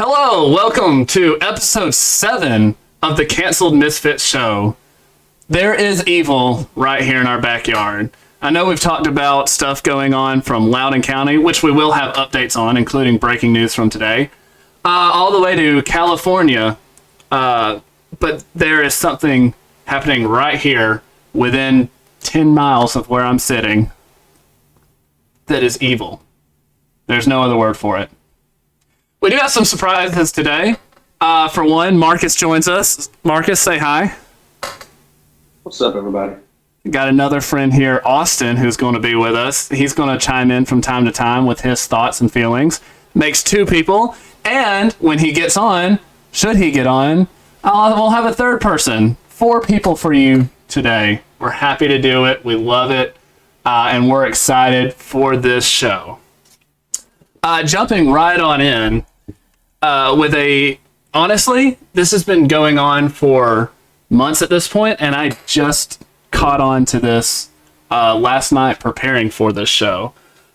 Hello, welcome to episode 7 of the Canceled Misfits show. There is evil right here in our backyard. I know we've talked about stuff going on from Loudoun County, which we will have updates on, including breaking news from today, all the way to California. But there is something happening right here within 10 miles of where I'm sitting that is evil. There's no other word for it. We do have some surprises today. For one, Marcus joins us. Marcus, say hi. What's up, everybody? Got another friend here, Austin, who's going to be with us. He's going to chime in from time to time with his thoughts and feelings. Makes 2 people. And when he gets on, should he get on, we'll have a third person. 4 people for you today. We're happy to do it. We love it. And we're excited for this show. Jumping right on in honestly, this has been going on for months at this point, and I just caught on to this last night preparing for this show.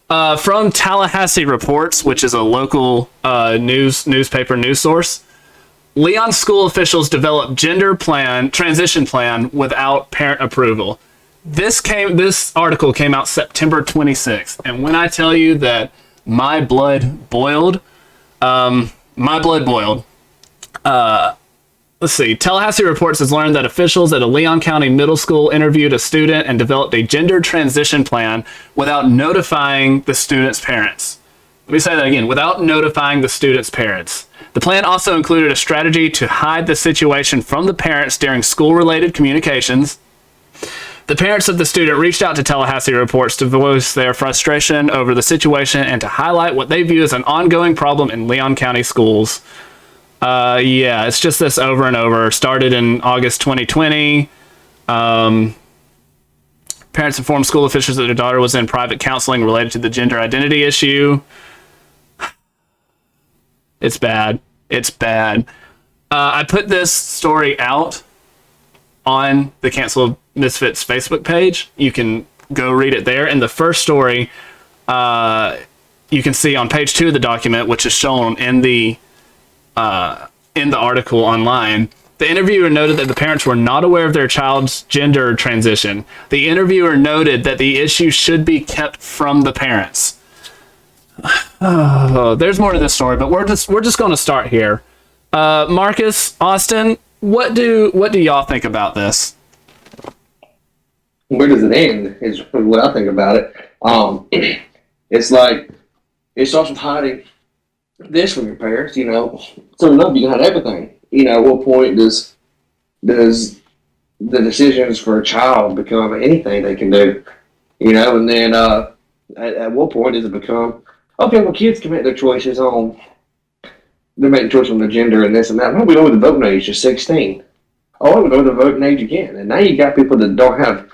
From Tallahassee Reports, which is a local newspaper news source, Leon school officials developed transition plan without parent approval. This article came out September 26th, and when I tell you that my blood boiled. Let's see. Tallahassee Reports has learned that officials at a Leon County middle school interviewed a student and developed a gender transition plan without notifying the student's parents. Let me say that again. Without notifying the student's parents. The plan also included a strategy to hide the situation from the parents during school-related communications. The parents of the student reached out to Tallahassee Reports to voice their frustration over the situation and to highlight what they view as an ongoing problem in Leon County schools. It's just this over and over. Started in August 2020. Parents informed school officials that their daughter was in private counseling related to the gender identity issue. It's bad. It's bad. I put this story out on the Canceled Misfits Facebook page. You can go read it there. In the first story, you can see on page 2 of the document, which is shown in the article online, the interviewer noted that the parents were not aware of their child's gender transition. The interviewer noted that the issue should be kept from the parents. There's more to this story, but we're just going to start here. Marcus, Austin, what do y'all think about this? Where does it end is what I think about it. It's like it starts with hiding this from your parents, So enough, you can hide everything. At what point does the decisions for a child become anything they can do? And then at what point does it become, okay, well, kids can make their choices on, they're making choices on the gender and this and that. Well, we know the voting age is 16. Oh, we know the voting age again. And now you got people that don't have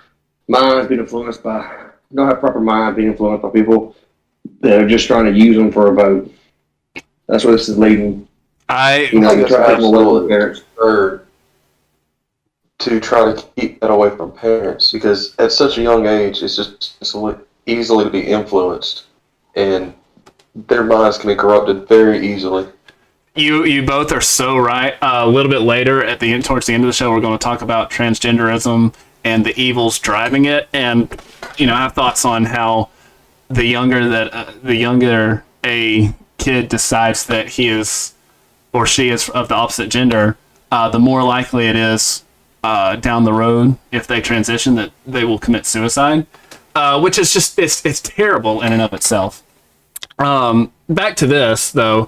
proper minds being influenced by people that are just trying to use them for a vote. That's where this is leading. I think it's absolutely absurd to try to keep that away from parents, because at such a young age, it's easily to be influenced, and their minds can be corrupted very easily. You both are so right. A little bit later, towards the end of the show, we're going to talk about transgenderism and the evils driving it, and I have thoughts on how the younger a kid decides that he is or she is of the opposite gender, the more likely it is down the road, if they transition, that they will commit suicide, which is just it's terrible in and of itself. Back to this though.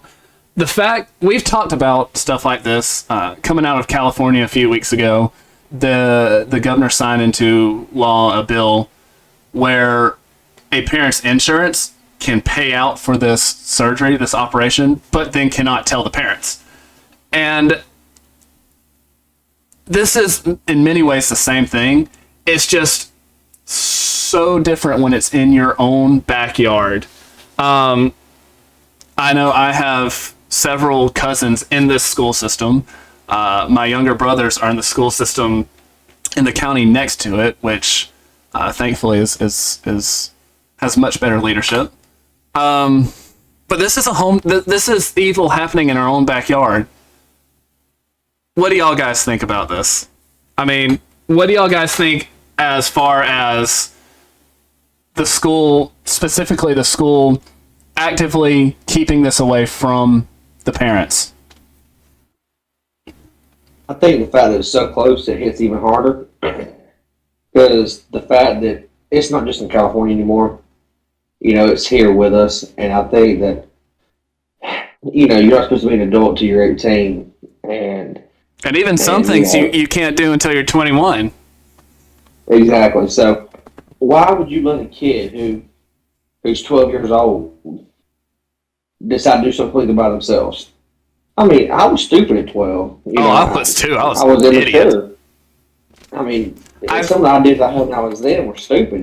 The fact we've talked about stuff like this coming out of California a few weeks ago, the governor signed into law a bill where a parent's insurance can pay out for this surgery, this operation, but then cannot tell the parents. And this is in many ways the same thing. It's just so different when it's in your own backyard. I know I have several cousins in this school system. My younger brothers are in the school system in the county next to it, which thankfully has much better leadership. But this is this is evil happening in our own backyard. What do y'all guys think about this? I mean, what do y'all guys think as far as the school, specifically the school, actively keeping this away from the parents? I think the fact that it's so close, it hits even harder. Because the fact that it's not just in California anymore, it's here with us. And I think that, you're not supposed to be an adult till you're 18. And even some things you can't do until you're 21. Exactly. So why would you let a kid who's 12 years old decide to do something completely by themselves? I mean, I was stupid at 12. I was too. I was an idiot. immature. I mean, some of the ideas I had when I was then were stupid,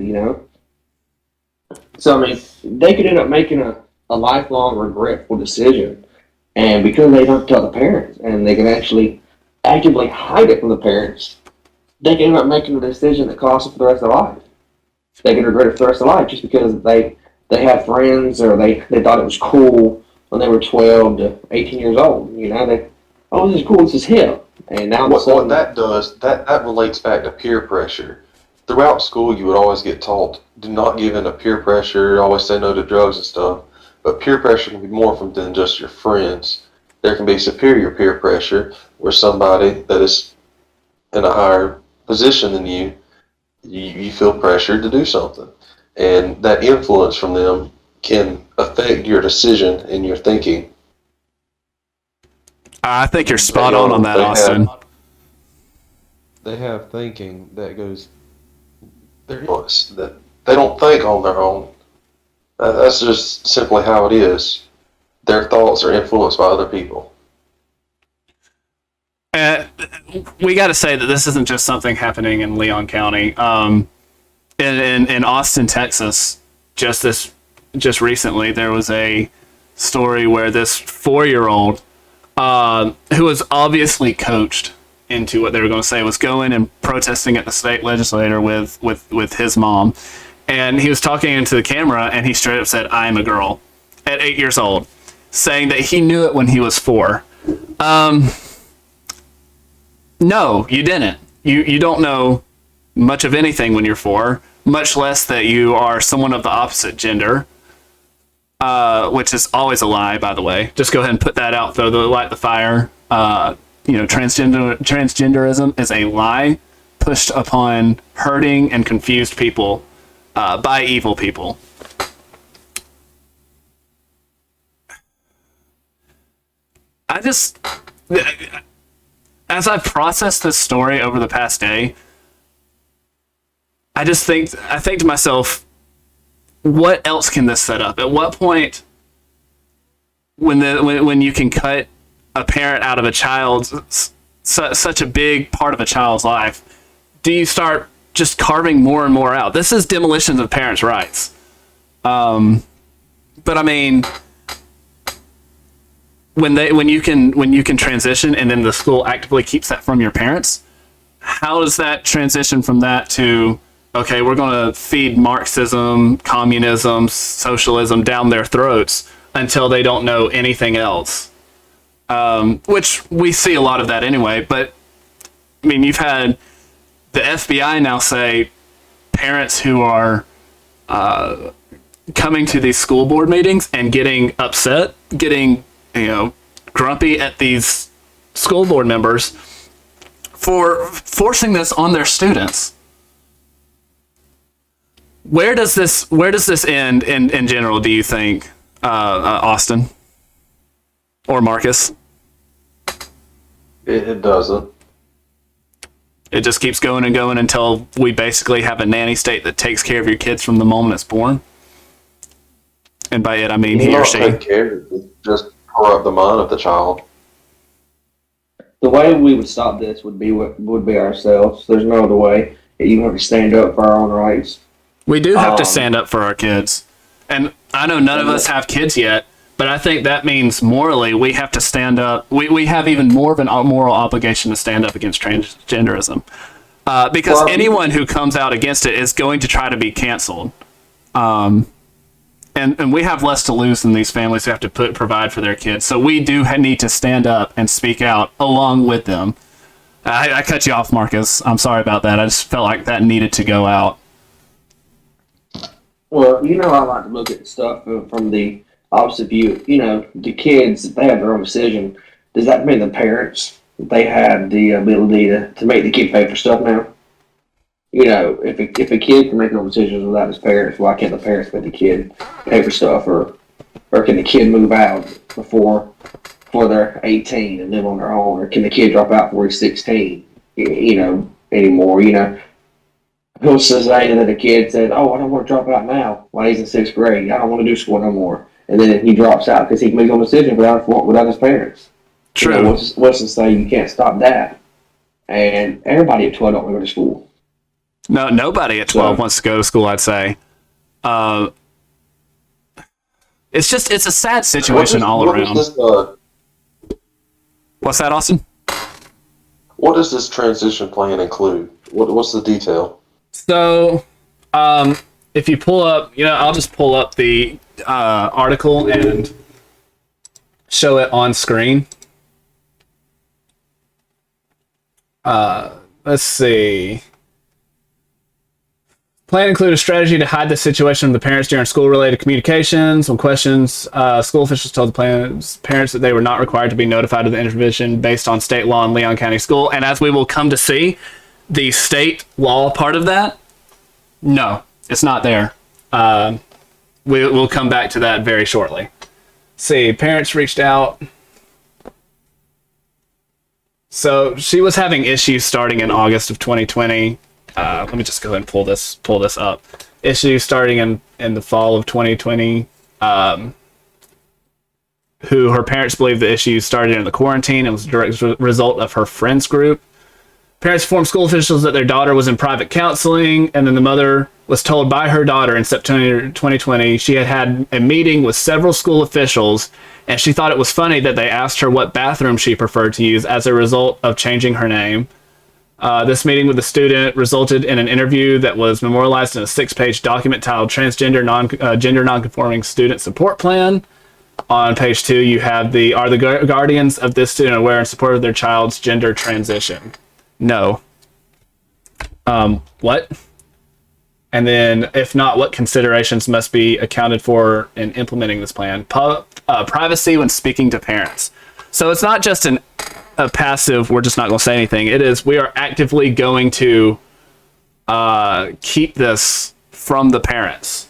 So, I mean, they could end up making a lifelong regretful decision. And because they don't tell the parents, and they can actually actively hide it from the parents, they can end up making a decision that costs them for the rest of their life. They can regret it for the rest of their life just because they had friends or they thought it was cool when they were 12 to 18 years old. This is cool, this is hip. And now what that does, that relates back to peer pressure. Throughout school, you would always get taught, do not give in to peer pressure, always say no to drugs and stuff. But peer pressure can be more than just your friends. There can be superior peer pressure, where somebody that is in a higher position than you feel pressured to do something. And that influence from them can affect your decision and your thinking. I think you're spot on that, Austin. They have thinking that goes... that they don't think on their own. That's just simply how it is. Their thoughts are influenced by other people. We got to say that this isn't just something happening in Loudoun County. In Austin, Texas, just recently, there was a story where this 4-year-old, who was obviously coached into what they were going to say, was going and protesting at the state legislature with his mom. And he was talking into the camera, and he straight up said, "I'm a girl," at 8 years old, saying that he knew it when he was 4. No, you didn't. You don't know much of anything when you're 4, much less that you are someone of the opposite gender, which is always a lie, by the way. Just go ahead and put that out, light the fire. Transgenderism is a lie pushed upon hurting and confused people by evil people. As I've processed this story over the past day, I think to myself, what else can this set up? At what point, when you can cut a parent out of a child's such a big part of a child's life, do you start just carving more and more out? This is demolition of parents' rights. But I mean, when you can transition and then the school actively keeps that from your parents, how does that transition from that to, okay, we're going to feed Marxism, communism, socialism down their throats until they don't know anything else? Which we see a lot of that anyway. But I mean, you've had the FBI now say parents who are coming to these school board meetings and getting upset, getting grumpy at these school board members for forcing this on their students. Where does this end in general, do you think, Austin or Marcus? It doesn't. It just keeps going and going until we basically have a nanny state that takes care of your kids from the moment it's born. And by it, I mean he or she. Take care. Just corrupt the mind of the child. The way we would stop this would be ourselves. There's no other way. You have to stand up for our own rights. We do have to stand up for our kids. And I know none of us have kids yet, but I think that means morally we have to stand up. We have even more of a moral obligation to stand up against transgenderism. Because anyone who comes out against it is going to try to be canceled. and we have less to lose than these families who have to provide for their kids. So we do need to stand up and speak out along with them. I cut you off, Marcus. I'm sorry about that. I just felt like that needed to go out. Well, I like to look at stuff from the opposite view. The kids, if they have their own decision, does that mean the parents, they have the ability to make the kid pay for stuff now? If a kid can make no decisions without his parents, why can't the parents make the kid pay for stuff, or can the kid move out before they're 18 and live on their own, or can the kid drop out before he's 16? Anymore. Who's to say that a kid said, "Oh, I don't want to drop out now," while he's in 6th grade. I don't want to do school no more, and then he drops out because he can make no decision without his parents. True. What's to say you can't stop that? And everybody at 12 don't want to go to school. No, nobody at 12 wants to go to school, I'd say. It's a sad situation all around. What's that, Austin? What does this transition plan include? What's the detail? So, if you pull up, I'll just pull up the article and show it on screen. Let's see. Plan include a strategy to hide the situation of the parents during school-related communications. When questions, school officials told the parents that they were not required to be notified of the intervention based on state law in Loudoun County School. And as we will come to see, the state law part of that, no, it's not there. We'll come back to that very shortly. See, parents reached out. So she was having issues starting in August of 2020. Let me just go ahead and pull this up. Issues starting in the fall of 2020. Who her parents believe the issues started in the quarantine and was a direct result of her friends group. Parents informed school officials that their daughter was in private counseling, and then the mother was told by her daughter in September 2020 she had a meeting with several school officials, and she thought it was funny that they asked her what bathroom she preferred to use as a result of changing her name. This meeting with the student resulted in an interview that was memorialized in a 6-page document titled Transgender Gender Nonconforming Student Support Plan. On page 2, you have are the guardians of this student aware and supportive of their child's gender transition? No. What? And then, if not, what considerations must be accounted for in implementing this plan? Privacy when speaking to parents. So it's not just a passive, we're just not going to say anything. It is, we are actively going to keep this from the parents.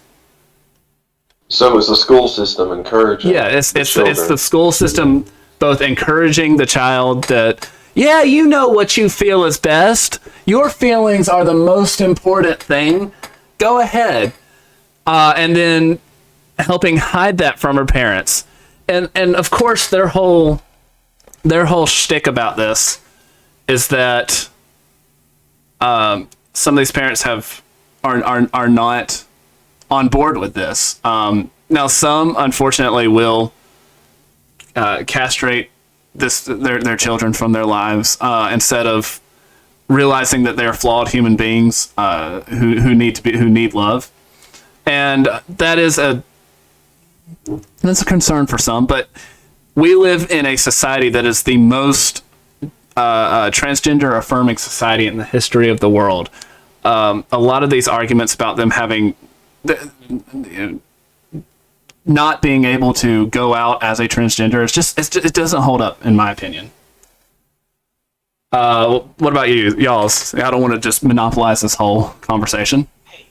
So it's the school system encouraging. Yeah, it's the school system both encouraging the child that, yeah, you know what you feel is best. Your feelings are the most important thing. Go ahead. And then helping hide that from her parents. And of course their whole shtick about this is that some of these parents are not on board with this. Now, some unfortunately will castrate their children from their lives instead of realizing that they are flawed human beings who need love, and that's a concern for some. But we live in a society that is the most transgender affirming society in the history of the world. A lot of these arguments about them having not being able to go out as a transgender, it doesn't hold up in my opinion. What about you, y'all? I don't want to just monopolize this whole conversation. Hey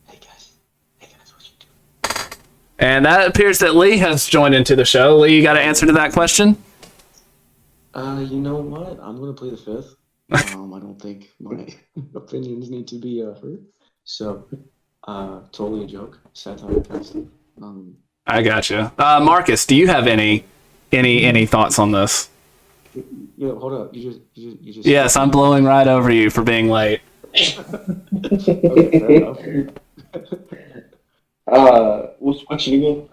guys, what you doing? And that appears that Lee has joined into the show. Lee, you got an answer to that question? You know what? I'm gonna play the fifth. I don't think my opinions need to be heard. So, totally a joke. Satire kind of stuff. I gotcha. Marcus, do you have any thoughts on this? Yeah, hold up. You just. Yes, I'm blowing right over you for being late. Okay, fair enough. What's the question again?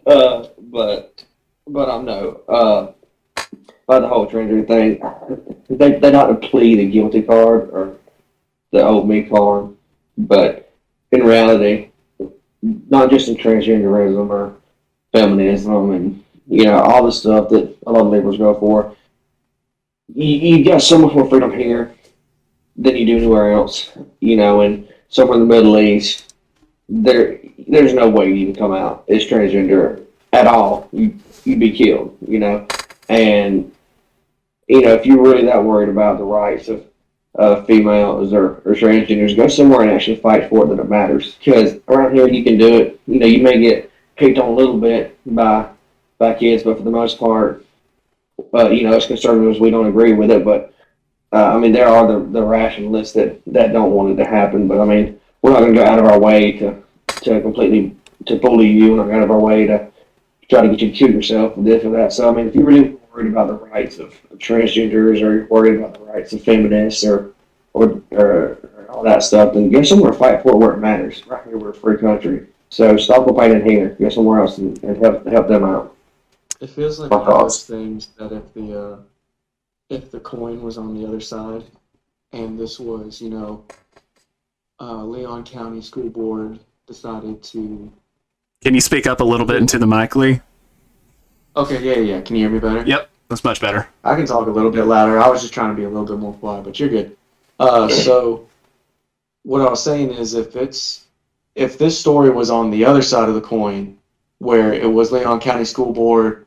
But I know. By the whole transgender thing, they not to plead the guilty card or the old me card, but in reality, not just in transgenderism or feminism and, all the stuff that a lot of liberals go for. You got so much more freedom here than you do anywhere else, and somewhere in the Middle East, there's no way you can come out as transgender at all. You'd be killed, and, if you're really that worried about the rights of females or transgenders, go somewhere and actually fight for it that it matters. Because around here you can do it. You may get picked on a little bit by kids, but for the most part, as conservatives, we don't agree with it. But there are the rationalists that don't want it to happen. But we're not going to go out of our way to completely to bully you. We're not going out of our way to try to get you to kill yourself with this or that. So if you're really worried about the rights of transgenders, or you're worried about the rights of feminists, or all that stuff, then go somewhere and fight for it where it matters. Right here, we're a free country. So stop fighting here. Go somewhere else and help them out. It feels like one of those things that if the coin was on the other side, and this was, Loudoun County School Board decided to. Can you speak up a little bit into the mic, Lee? Okay, yeah. Can you hear me better? Yep, that's much better. I can talk a little bit louder. I was just trying to be a little bit more quiet, but you're good. So what I was saying is, if this story was on the other side of the coin, where it was Loudoun County School Board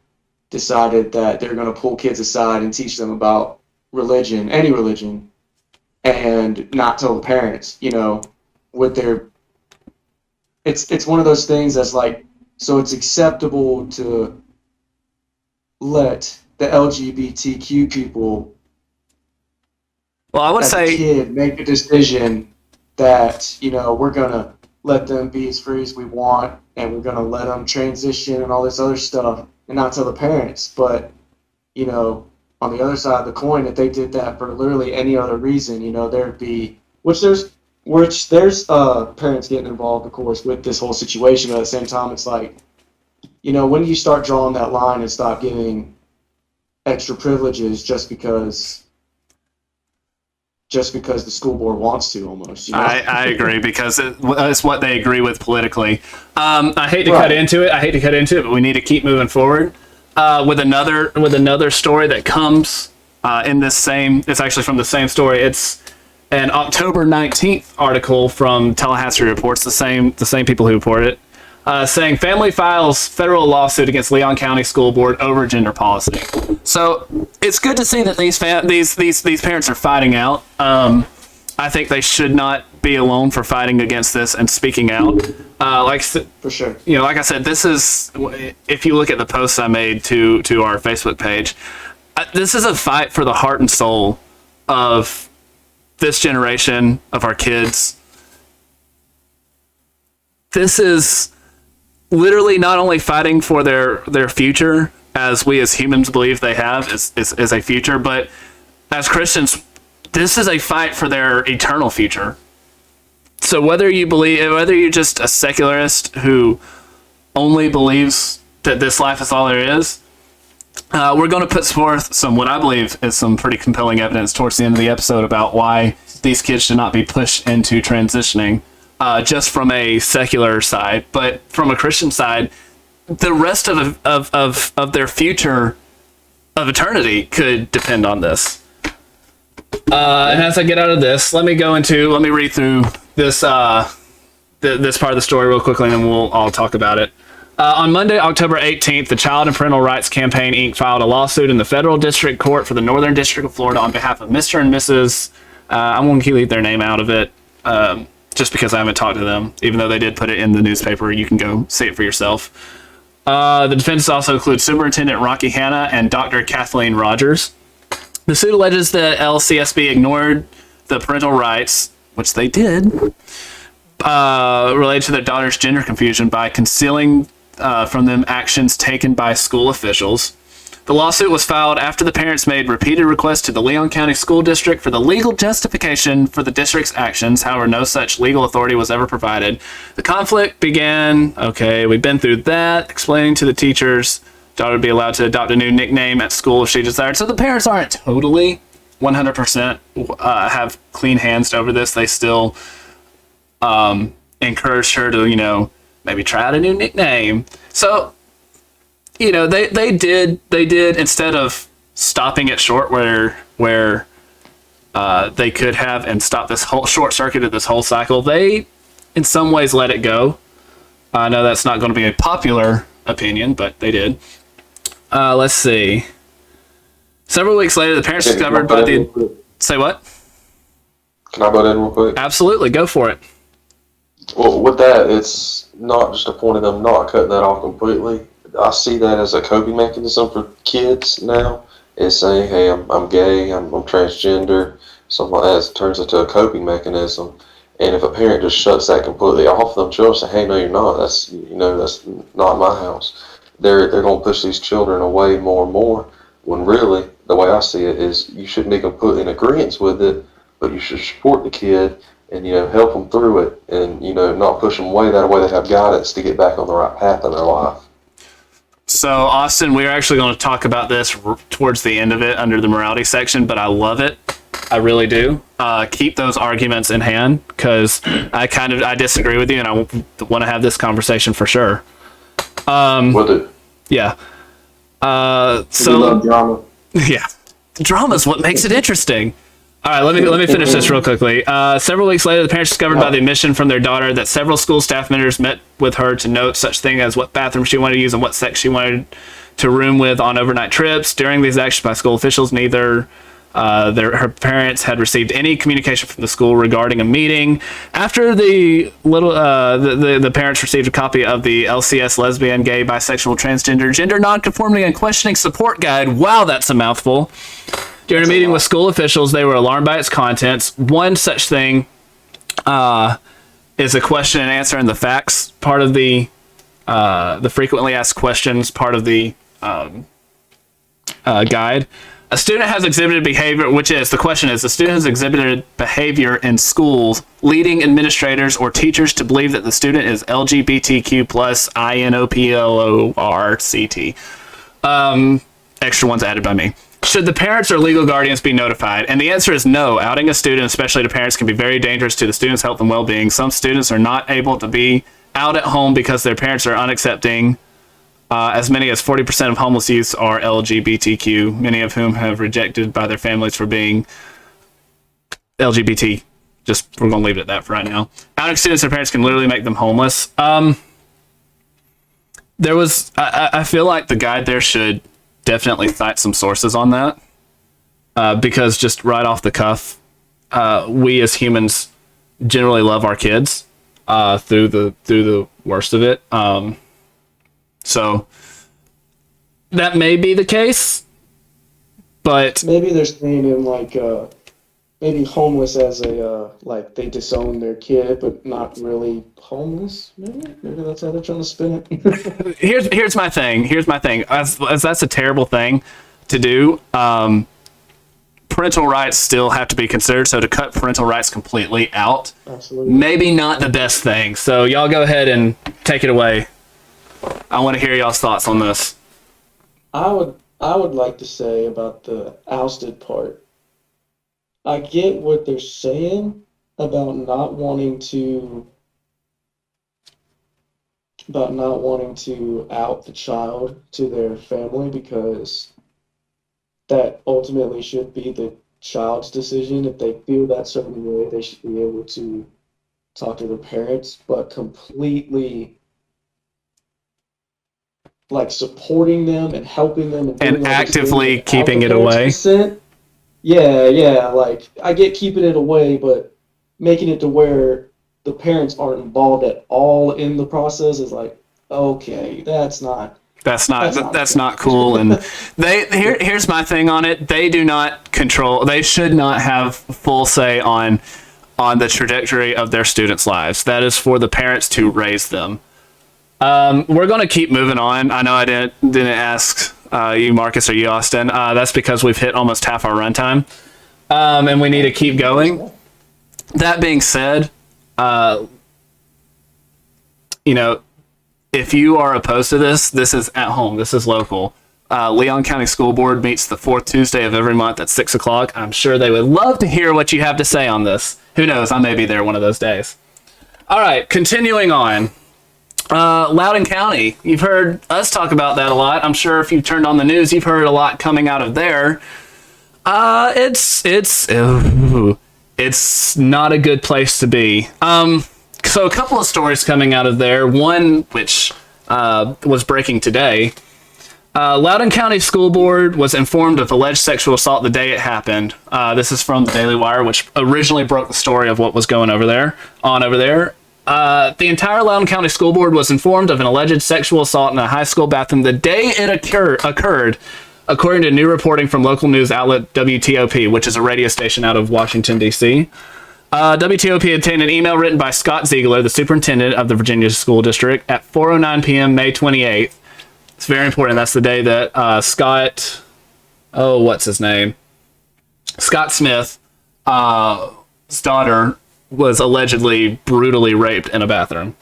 decided that they're going to pull kids aside and teach them about religion, any religion, and not tell the parents, with their. It's one of those things that's like, so it's acceptable to let the LGBTQ people, well, I would as say, a kid, make a decision that, we're going to let them be as free as we want, and we're going to let them transition and all this other stuff, and not tell the parents. But, on the other side of the coin, if they did that for literally any other reason, there'd be, which there's parents getting involved, of course, with this whole situation. But at the same time, it's like, when do you start drawing that line and stop giving extra privileges just because the school board wants to, almost? I agree, because it's what they agree with politically. I hate to cut into it, but we need to keep moving forward with another story that comes in this same. It's actually from the same story. It's an October 19th article from Tallahassee Reports, the same people who reported it. Saying family files federal lawsuit against Loudoun County School Board over gender policy. So it's good to see that these parents are fighting out. I think they should not be alone for fighting against this and speaking out. For sure. Like I said, this is, if you look at the posts I made to our Facebook page, this is a fight for the heart and soul of this generation, of our kids. This is literally not only fighting for their future, as we as humans believe they have is a future, but as Christians, this is a fight for their eternal future. So whether you're just a secularist who only believes that this life is all there is, we're going to put forth what I believe is some pretty compelling evidence towards the end of the episode about why these kids should not be pushed into transitioning, just from a secular side. But from a Christian side, the rest of their future of eternity could depend on this. And as I get out of this, let me read through this this part of the story real quickly, and then I'll talk about it. On Monday, October 18th, the Child and Parental Rights Campaign, Inc. filed a lawsuit in the Federal District Court for the Northern District of Florida on behalf of Mr. and Mrs. I'm going to leave their name out of it, just because I haven't talked to them, even though they did put it in the newspaper. You can go see it for yourself. The defense also includes Superintendent Rocky Hanna and Dr. Kathleen Rogers. The suit alleges that LCSB ignored the parental rights, which they did, related to their daughter's gender confusion by concealing from them actions taken by school officials. The lawsuit was filed after the parents made repeated requests to the Loudoun County School District for the legal justification for the district's actions. However, no such legal authority was ever provided. The conflict began, we've been through that, explaining to the teachers daughter would be allowed to adopt a new nickname at school if she desired. So the parents aren't totally 100% have clean hands over this. They still encouraged her to, maybe try out a new nickname. So, you know, they did instead of stopping it short where they could have and stop this whole short-circuited this whole cycle, they in some ways let it go. I know that's not going to be a popular opinion, but they did. Let's see. Several weeks later, the parents discovered by the... Say what? Can I butt in real quick? Absolutely, go for it. Well, with that, it's not just a point of them not cutting that off completely. I see that as a coping mechanism for kids now. Is saying, hey, I'm gay, I'm transgender, something like that. It turns into a coping mechanism. And if a parent just shuts that completely off them, children say, hey, no, you're not. That's not my house. They're going to push these children away more and more. When really, the way I see it is, you shouldn't be completely in agreement with it, but you should support the kid and help them through it, and not push them away. That way, they have guidance to get back on the right path in their life. So, Austin, we're actually going to talk about this towards the end of it under the morality section, but I love it. I really do. Keep those arguments in hand, because I disagree with you, and I want to have this conversation for sure. Will do. Yeah. We love drama. Yeah. Drama is what makes it interesting. All right, let me finish this real quickly. Several weeks later, the parents discovered by the admission from their daughter that several school staff members met with her to note such thing as what bathroom she wanted to use and what sex she wanted to room with on overnight trips. During these actions by school officials, neither her parents had received any communication from the school regarding a meeting. After the parents received a copy of the LCS lesbian, gay, bisexual, transgender, gender nonconforming, and questioning support guide. Wow, that's a mouthful. During a meeting with school officials, they were alarmed by its contents. One such thing is a question and answer in the facts part of the frequently asked questions part of the guide. A student has exhibited behavior, the question is, the student has exhibited behavior in schools leading administrators or teachers to believe that the student is LGBTQ plus INOPORCT. Extra ones added by me. Should the parents or legal guardians be notified? And the answer is no. Outing a student, especially to parents, can be very dangerous to the student's health and well-being. Some students are not able to be out at home because their parents are unaccepting. As many as 40% of homeless youths are LGBTQ, many of whom have rejected by their families for being LGBT. We're going to leave it at that for right now. Outing students and parents can literally make them homeless. I feel like the guide there should definitely cite some sources on that, because just right off the cuff, we as humans generally love our kids through the worst of it. So that may be the case, but maybe they're saying in maybe homeless as a they disown their kid, but not really homeless. Maybe that's how they're trying to spin it. Here's my thing. As that's a terrible thing to do. Parental rights still have to be considered. So to cut parental rights completely out, absolutely, maybe not the best thing. So y'all go ahead and take it away. I want to hear y'all's thoughts on this. I would like to say about the ousted part. I get what they're saying about not wanting to out the child to their family, because that ultimately should be the child's decision. If they feel that certain way, they should be able to talk to their parents, but completely supporting them and helping them and actively keeping it away. Consent. Yeah, I get keeping it away, but making it to where the parents aren't involved at all in the process is okay, that's not cool. And here's my thing on it. They do not control. They should not have full say on the trajectory of their students' lives. That is for the parents to raise them. We're going to keep moving on. I know I didn't ask you, Marcus, or you, Austin. That's because we've hit almost half our runtime, and we need to keep going. That being said, if you are opposed to this is at home. This is local. Loudoun County School Board meets the fourth Tuesday of every month at 6 o'clock. I'm sure they would love to hear what you have to say on this. Who knows? I may be there one of those days. All right, continuing on. Loudoun County. You've heard us talk about that a lot. I'm sure if you turned on the news, you've heard a lot coming out of there. It's not a good place to be. So a couple of stories coming out of there. One which was breaking today. Loudoun County School Board was informed of alleged sexual assault the day it happened. This is from the Daily Wire, which originally broke the story of what was going over there. The entire Loudoun County School Board was informed of an alleged sexual assault in a high school bathroom the day it occurred, according to new reporting from local news outlet WTOP, which is a radio station out of Washington, D.C. WTOP obtained an email written by Scott Ziegler, the superintendent of the Virginia School District, at 4:09 p.m. May 28th. It's very important. That's the day that Scott... Oh, what's his name? Scott Smith's daughter was allegedly brutally raped in a bathroom.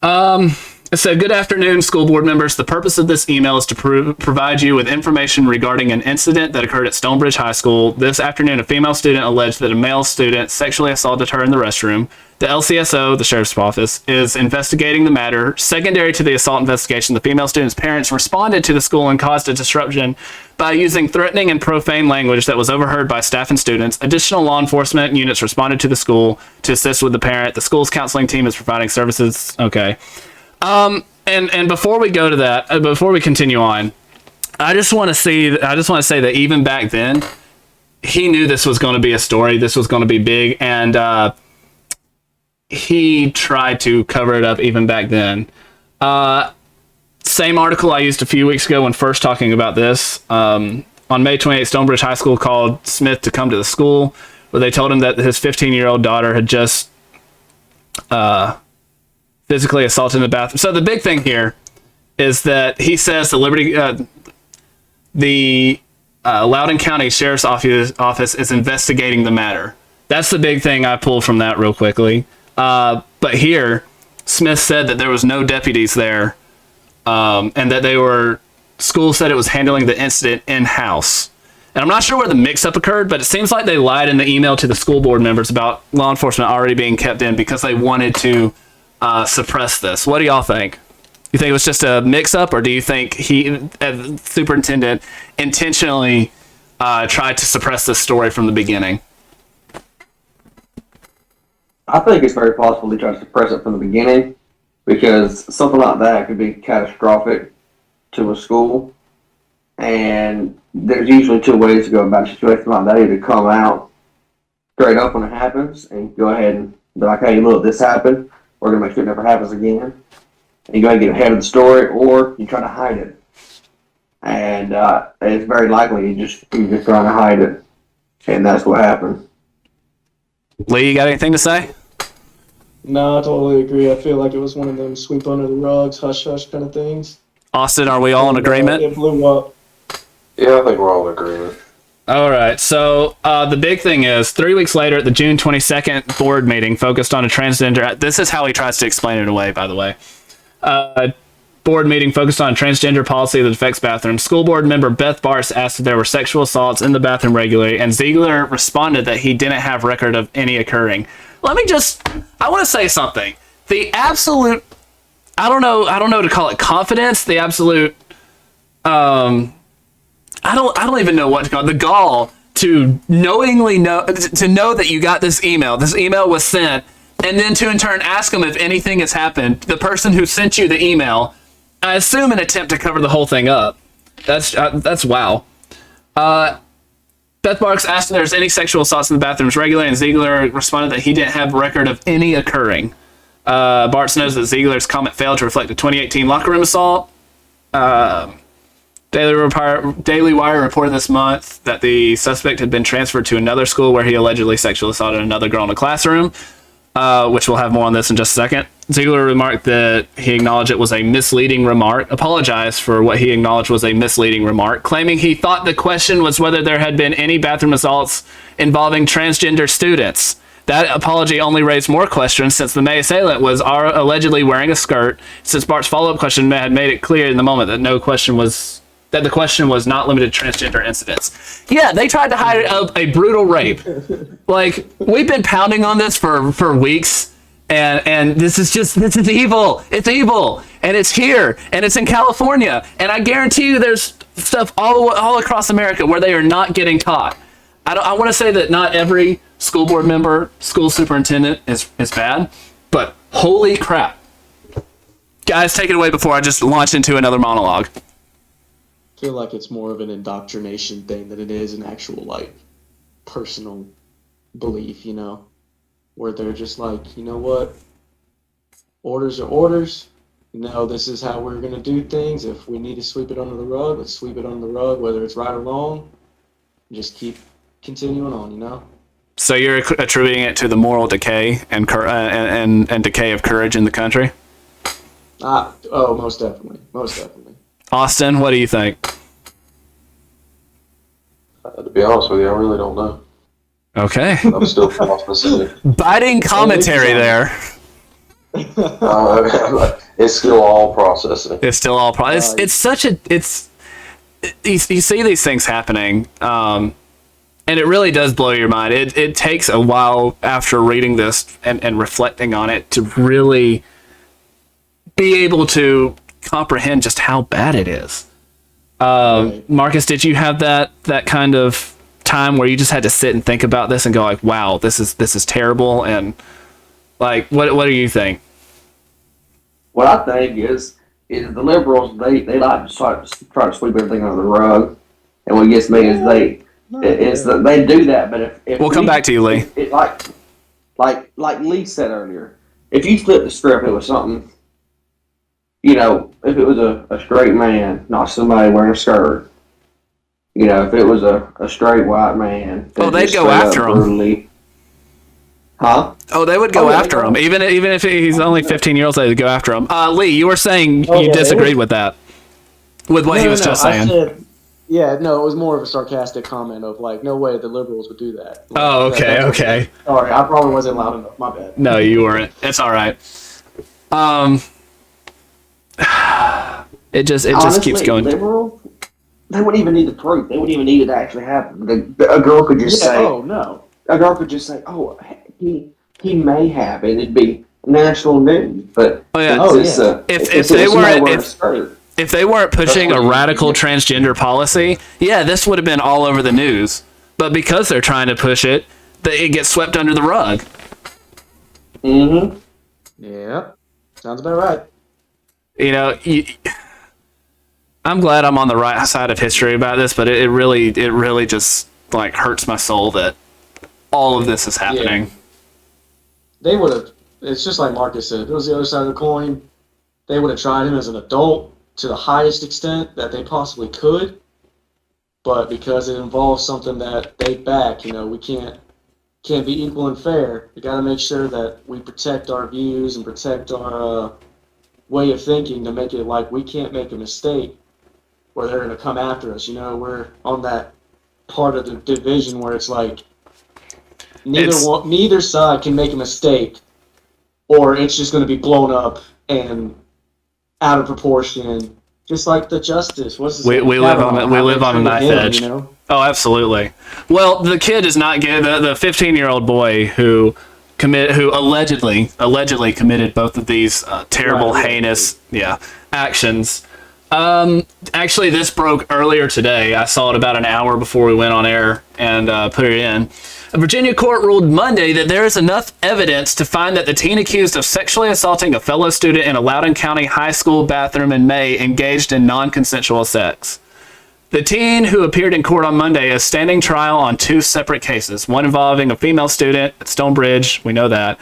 It said, "Good afternoon, school board members. The purpose of this email is to provide you with information regarding an incident that occurred at Stonebridge High School. This afternoon, a female student alleged that a male student sexually assaulted her in the restroom. The LCSO, the sheriff's office, is investigating the matter. Secondary to the assault investigation, the female student's parents responded to the school and caused a disruption by using threatening and profane language that was overheard by staff and students. Additional law enforcement units responded to the school to assist with the parent. The school's counseling team is providing services." Okay. And before we go to that, before we continue on, I just want to say that even back then, he knew this was going to be a story. This was going to be big, and he tried to cover it up even back then. Same article I used a few weeks ago when first talking about this. On May 28th, Stonebridge High School called Smith to come to the school, where they told him that his 15-year-old daughter had just physically assaulted in the bathroom. So the big thing here is that he says the Loudoun County Sheriff's Office is investigating the matter. That's the big thing I pulled from that real quickly. But here, Smith said that there was no deputies there, and that school said it was handling the incident in-house. And I'm not sure where the mix-up occurred, but it seems like they lied in the email to the school board members about law enforcement already being kept in because they wanted to suppress this. What do y'all think? You think it was just a mix-up, or do you think he, as superintendent, intentionally tried to suppress this story from the beginning? I think it's very possible he tried to suppress it from the beginning, because something like that could be catastrophic to a school. And there's usually two ways to go about a situation like that. Either come out straight up when it happens and go ahead and be like, "Hey, look, this happened. We're going to make sure it never happens again." And you go ahead and get ahead of the story, or you try to hide it. And it's very likely you're just trying to hide it. And that's what happened. Lee, you got anything to say? No, I totally agree. I feel like it was one of them sweep under the rugs, hush hush kind of things. Austin, are we all in agreement? It blew up. Yeah, I think we're all in agreement. All right. So the big thing is 3 weeks later at the June 22nd board meeting focused on a transgender. This is how he tries to explain it away, by the way. Board meeting focused on transgender policy that affects bathrooms. School board member Beth Bartz asked if there were sexual assaults in the bathroom regularly, and Ziegler responded that he didn't have record of any occurring. I want to say something. The absolute, I don't know to call it confidence, the absolute, I don't even know what to call it. The gall to knowingly know that you got this email. This email was sent, and then to in turn ask them if anything has happened. The person who sent you the email, I assume an attempt to cover the whole thing up. That's wow. Beth Barks asked if there's any sexual assaults in the bathrooms regularly, and Ziegler responded that he didn't have record of any occurring. Bartz knows that Ziegler's comment failed to reflect a 2018 locker room assault. Daily Wire reported this month that the suspect had been transferred to another school where he allegedly sexually assaulted another girl in a classroom, which we'll have more on this in just a second. Ziegler remarked that he acknowledged it was a misleading remark, apologized for what he acknowledged was a misleading remark, claiming he thought the question was whether there had been any bathroom assaults involving transgender students. That apology only raised more questions since the May assailant was allegedly wearing a skirt, since Bart's follow-up question had made it clear in the moment that the question was not limited to transgender incidents. Yeah, they tried to hide a brutal rape. Like, we've been pounding on this for weeks, And this is evil. It's evil, and it's here, and it's in California, and I guarantee you, there's stuff all across America where they are not getting taught. I want to say that not every school board member, school superintendent is bad, but holy crap. Guys, take it away before I just launch into another monologue. I feel like it's more of an indoctrination thing than it is an actual, like, personal belief, you know? Where they're just like, you know what? Orders are orders. You know, this is how we're going to do things. If we need to sweep it under the rug, let's sweep it under the rug, whether it's right or wrong. Just keep continuing on, you know? So you're attributing it to the moral decay and decay of courage in the country? Oh, most definitely. Most definitely. Austin, what do you think? To be honest with you, I really don't know. Okay. I'm still processing it. Biting commentary there. It's still all processing. It's still all it's such a you see these things happening, and it really does blow your mind. It takes a while after reading this and reflecting on it to really be able to comprehend just how bad it is. Right. Marcus, did you have that kind of time where you just had to sit and think about this and go like, wow, this is terrible? And like, what do you think? What I think is the liberals, they like to try to sweep everything under the rug, and what gets me is they do that. But if We'll come back to you, Lee. It, like Lee said earlier, if you flip the script, it was something. You know, if it was a straight man, not somebody wearing a skirt. You know, if it was a straight white man. Oh, they'd go after him. Huh? Oh, they would go after him. Even if he's only 15 years old, they'd go after him. Lee, you were saying you disagreed with that. With what he was just saying. It was more of a sarcastic comment of like, no way the liberals would do that. Like, Oh, okay. Sorry, I probably wasn't loud enough. My bad. No, you weren't. It's all right. It just Honestly, keeps going. Liberals, they wouldn't even need the proof. They wouldn't even need it to actually happen. A girl could just say, "Oh no." A girl could just say, "Oh, he may have," and it'd be national news. But if they weren't pushing a radical transgender policy, this would have been all over the news. But because they're trying to push it, it gets swept under the rug. Mm-hmm. Yeah, sounds about right. You know, I'm glad I'm on the right side of history about this, but it really just like hurts my soul that all of this is happening. Yeah. They would have. It's just like Marcus said. If it was the other side of the coin, they would have tried him as an adult to the highest extent that they possibly could. But because it involves something that they back, you know, we can't be equal and fair. We got to make sure that we protect our views and protect our way of thinking to make it like we can't make a mistake where they're going to come after us. You know, we're on that part of the division where it's like neither side can make a mistake, or it's just going to be blown up and out of proportion. Just like the justice. We live on a knife edge. You know? Oh, absolutely. Well, the kid is not gay. The 15-year-old boy who allegedly committed both of these terrible, heinous actions. Actually, this broke earlier today. I saw it about an hour before we went on air and put it in. A Virginia court ruled Monday that there is enough evidence to find that the teen accused of sexually assaulting a fellow student in a Loudoun County high school bathroom in May engaged in non-consensual sex. The teen, who appeared in court on Monday, is standing trial on two separate cases, one involving a female student at Stonebridge, we know that,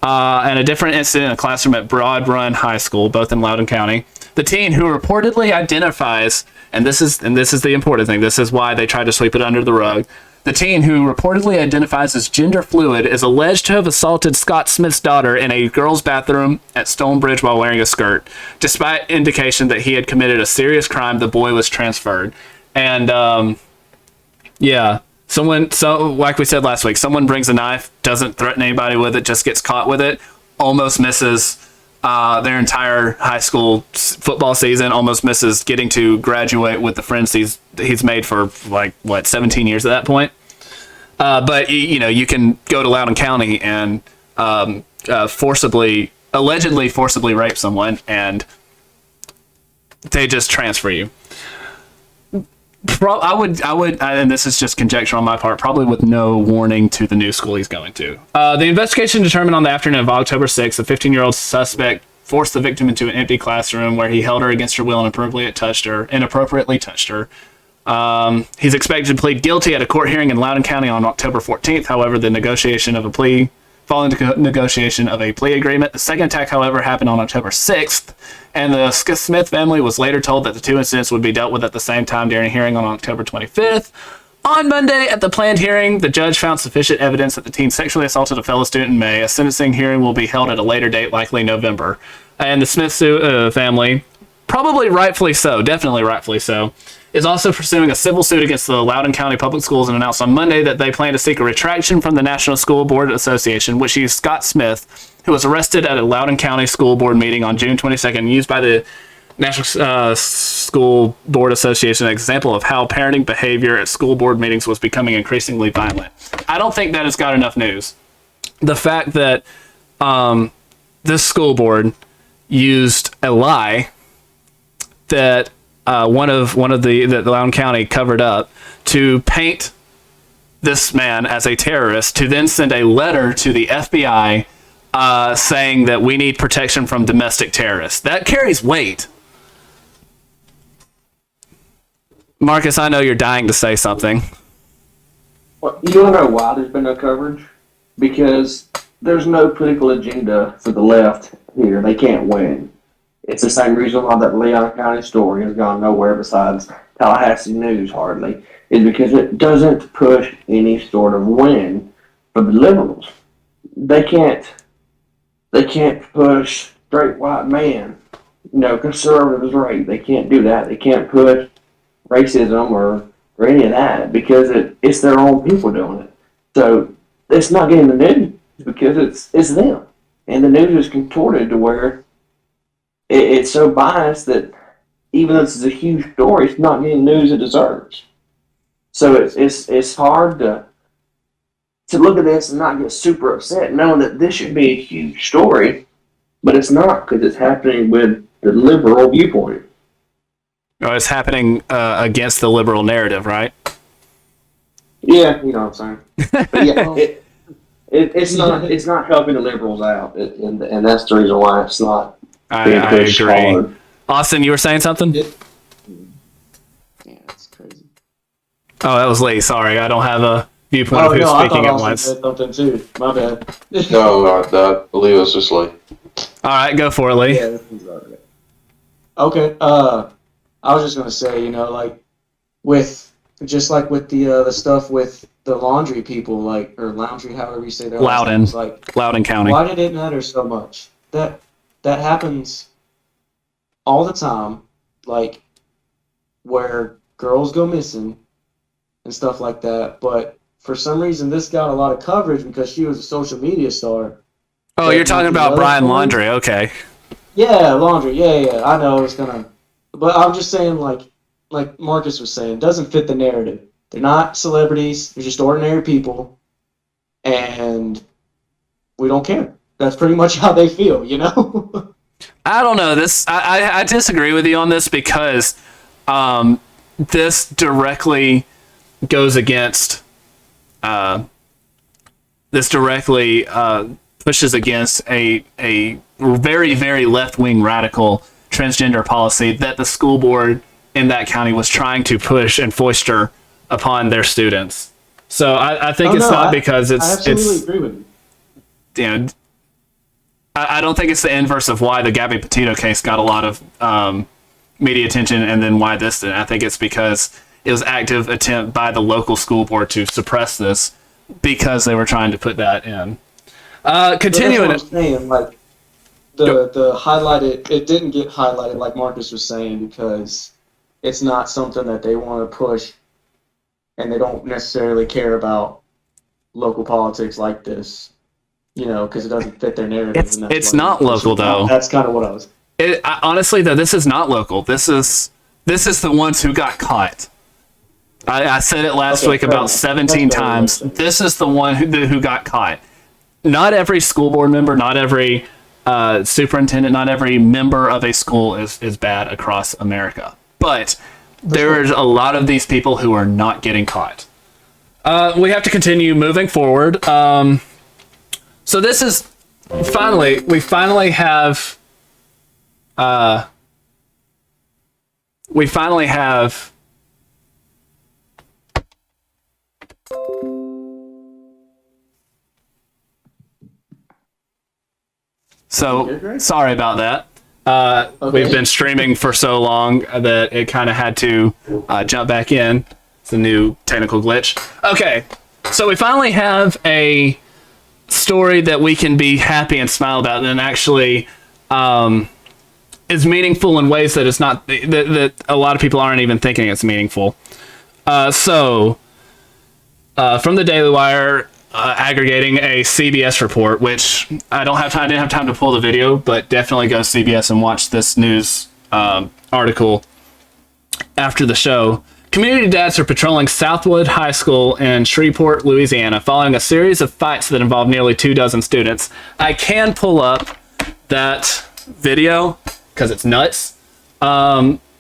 and a different incident in a classroom at Broad Run High School, both in Loudoun County. The teen, who reportedly identifies, and this is the important thing, this is why they tried to sweep it under the rug, the teen, who reportedly identifies as gender fluid, is alleged to have assaulted Scott Smith's daughter in a girls' bathroom at Stonebridge while wearing a skirt. Despite indication that he had committed a serious crime, the boy was transferred. And, so like we said last week, someone brings a knife, doesn't threaten anybody with it, just gets caught with it, almost misses their entire high school football season, almost misses getting to graduate with the friends he's made for 17 years at that point. But you can go to Loudoun County and allegedly forcibly rape someone, and they just transfer you. I would, and this is just conjecture on my part, probably with no warning to the new school he's going to. The investigation determined on the afternoon of October 6th, the 15-year-old suspect forced the victim into an empty classroom where he held her against her will and inappropriately touched her. He's expected to plead guilty at a court hearing in Loudoun County on October 14th. However, following the negotiation of a plea agreement, the second attack, however, happened on October 6th, and the Smith family was later told that the two incidents would be dealt with at the same time during a hearing on October 25th. On Monday, at the planned hearing, the judge found sufficient evidence that the teen sexually assaulted a fellow student in May. A sentencing hearing will be held at a later date, likely November. And the Smith family, definitely rightfully so, is also pursuing a civil suit against the Loudoun County Public Schools and announced on Monday that they plan to seek a retraction from the National School Board Association, which used Scott Smith, who was arrested at a Loudoun County School Board meeting on June 22nd, used by the National School Board Association as an example of how parenting behavior at school board meetings was becoming increasingly violent. I don't think that has got enough news. The fact that this school board used a lie that one of the Loudoun County covered up to paint this man as a terrorist, to then send a letter to the FBI saying that we need protection from domestic terrorists. That carries weight. Marcus, I know you're dying to say something. Well, you want to know why there's been no coverage? Because there's no political agenda for the left here. They can't win. It's the same reason why that Leon County story has gone nowhere besides Tallahassee News, hardly, is because it doesn't push any sort of win for the liberals. They can't push straight white man, conservatives right. They can't do that. They can't push racism or any of that because it's their own people doing it. So it's not getting the news because it's them. And the news is contorted to where it's so biased that even though this is a huge story, it's not getting news it deserves. So it's hard to look at this and not get super upset knowing that this should be a huge story, but it's not because it's happening with the liberal viewpoint. Oh, it's happening against the liberal narrative, right? Yeah, you know what I'm saying. But yeah, it's not helping the liberals out, and that's the reason why it's not. I agree. Hard. Austin, you were saying something? Yeah, it's crazy. Oh, that was Lee. Sorry, I don't have a viewpoint of who's speaking at once. Said something too. My bad. No, I believe it was just Lee. All right, go for it, Lee. Yeah, this is all right. Okay. I was just gonna say, with the stuff with the laundry people, or laundry, however you say their Loudoun, names, Loudoun County. Why did it matter so much? That happens all the time, where girls go missing and stuff like that. But for some reason, this got a lot of coverage because she was a social media star. Oh, you're talking about Brian Laundrie, okay. Yeah, Laundrie, yeah. I know it's gonna, but I'm just saying, like Marcus was saying, it doesn't fit the narrative. They're not celebrities; they're just ordinary people, and we don't care. That's pretty much how they feel, I don't know. I disagree with you on this because this directly goes against pushes against a very, very left-wing radical transgender policy that the school board in that county was trying to push and foster upon their students. So I think because it's... I absolutely agree with you. I don't think it's the inverse of why the Gabby Petito case got a lot of media attention and then why this didn't. I think it's because it was active attempt by the local school board to suppress this because they were trying to put that in. Continuing. That's what I'm saying, the highlighted, it didn't get highlighted like Marcus was saying because it's not something that they want to push and they don't necessarily care about local politics like this. Because it doesn't fit their narrative. It's not local, though. That's kind of what I was... honestly, though, this is not local. This is the ones who got caught. I said it last week about 17 times. This is the one who got caught. not every school board member, not every superintendent, not every member of a school is bad across America. But there's a lot of these people who are not getting caught. We have to continue moving forward. So this is we finally have so sorry about that. Okay. We've been streaming for so long that it kind of had to jump back in. It's a new technical glitch. Okay, so we finally have a story that we can be happy and smile about, and actually is meaningful in ways that it's not that a lot of people aren't even thinking it's meaningful. From the Daily Wire, aggregating a CBS report, which I didn't have time to pull the video, but definitely go to CBS and watch this news article after the show. Community dads are patrolling Southwood High School in Shreveport, Louisiana, following a series of fights that involved nearly 24 students. I can pull up that video because it's nuts.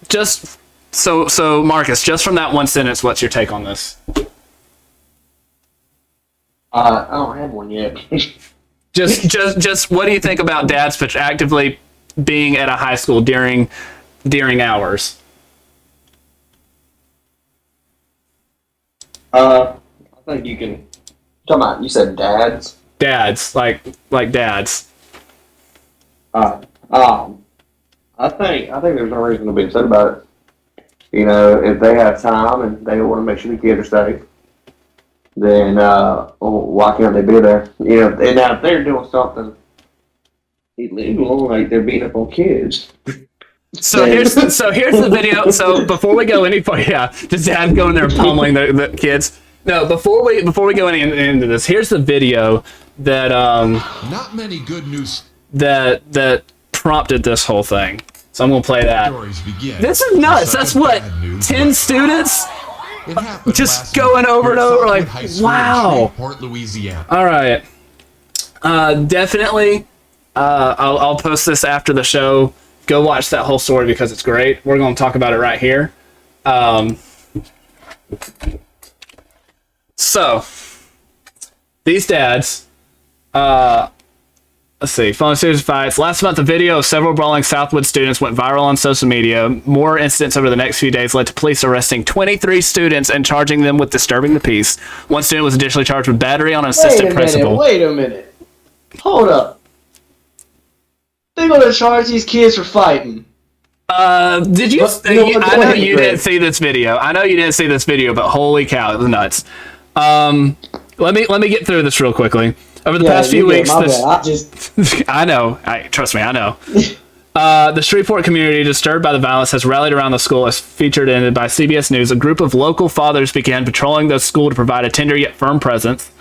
Just so Marcus, just from that one sentence, what's your take on this? I don't have one yet. Just what do you think about dads actively being at a high school during hours? I think you can. Talking about, you said dads. Dads, like dads. I think there's no reason to be upset about it. You know, if they have time and they want to make sure the kids are safe, then why can't they be there? You know, and now if they're doing something illegal, like they're beating up on kids. So here's the video. So before we go any further, yeah, just dad going there pummeling the kids. No, before we go into this, here's the video that not many good news that prompted this whole thing. So I'm gonna play that. stories begin. This is nuts. That's what 10 students just going over and over. Like, wow. Shreveport, Louisiana. All right. Definitely. I'll post this after the show. Go watch that whole story because it's great. We're going to talk about it right here. So, these dads, let's see, following series of fights. Last month, a video of several brawling Southwood students went viral on social media. More incidents over the next few days led to police arresting 23 students and charging them with disturbing the peace. One student was additionally charged with battery on an assistant principal. Wait a minute. Hold up. They're gonna charge these kids for fighting. Did you? I know you didn't see this video. But holy cow, it was nuts. Let me get through this real quickly. Over the past few weeks, I know. Trust me, I know. The Shreveport community, disturbed by the violence, has rallied around the school. As featured in by CBS News, a group of local fathers began patrolling the school to provide a tender yet firm presence.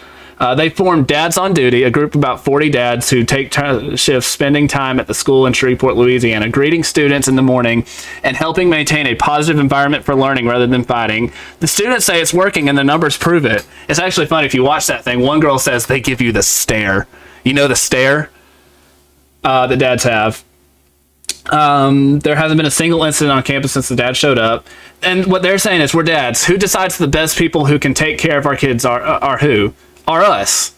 They formed Dads on Duty, a group of about 40 dads who take shifts spending time at the school in Shreveport, Louisiana, greeting students in the morning and helping maintain a positive environment for learning rather than fighting. The students say it's working and the numbers prove it. It's actually funny if you watch that thing. One girl says they give you the stare. You know the stare that dads have. There hasn't been a single incident on campus since the dad showed up. And what they're saying is, we're dads. Who decides the best people who can take care of our kids are who? Are us,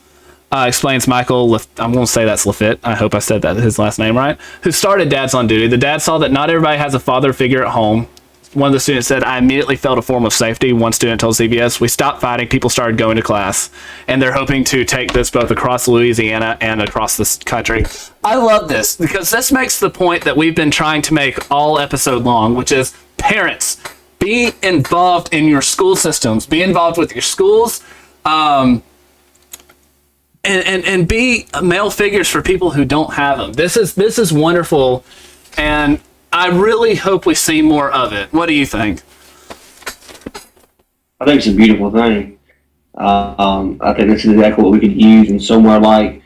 explains Michael. I'm going to say that's Lafitte. I hope I said that his last name right. Who started Dads on Duty. The dad saw that not everybody has a father figure at home. One of the students said, I immediately felt a form of safety. One student told CBS, we stopped fighting. People started going to class. And they're hoping to take this both across Louisiana and across this country. I love this because this makes the point that we've been trying to make all episode long, which is parents, be involved in your school systems. Be involved with your schools. And be male figures for people who don't have them. This is wonderful, and I really hope we see more of it. What do you think? I think it's a beautiful thing. I think that's exactly what we could use in somewhere like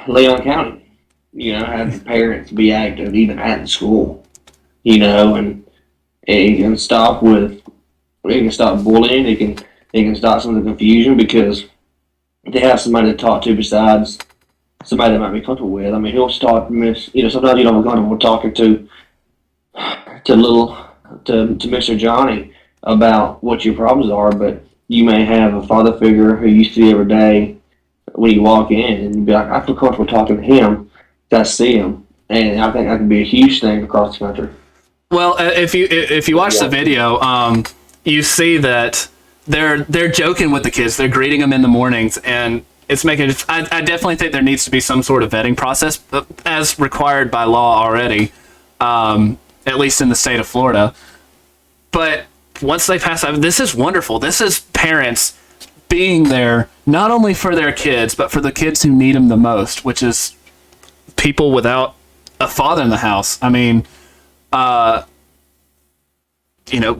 Loudoun County. You know, have the parents be active even at the school. You know, and it can stop bullying. It can stop some of the confusion because to have somebody to talk to besides somebody that might be comfortable with. I mean, he'll start sometimes you don't feel comfortable talking to Mr. Johnny about what your problems are, but you may have a father figure who you see every day when you walk in, and you'd be like, I feel comfortable talking to him. I see him, and I think that could be a huge thing across the country. Well, if you watch the video, you see that they're joking with the kids. They're greeting them in the mornings, and it's making. I definitely think there needs to be some sort of vetting process, as required by law already, at least in the state of Florida. But once they pass out, this is wonderful. This is parents being there not only for their kids, but for the kids who need them the most, which is people without a father in the house. I mean,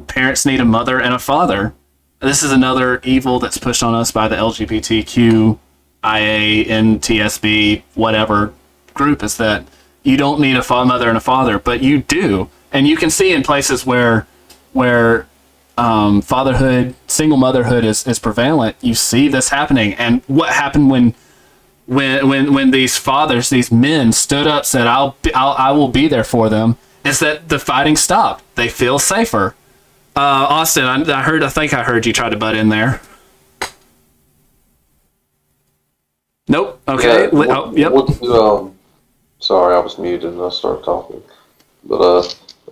parents need a mother and a father. This is another evil that's pushed on us by the LGBTQIA, NTSB, whatever group, is that you don't need a mother and a father, but you do. And you can see in places where fatherhood, single motherhood is prevalent, you see this happening. And what happened when these fathers, these men stood up, said, I will be there for them, is that the fighting stopped. They feel safer. Austin, I think I heard you try to butt in there. Nope. Okay. Yeah, Yep. Sorry, I was muted and I started talking, but I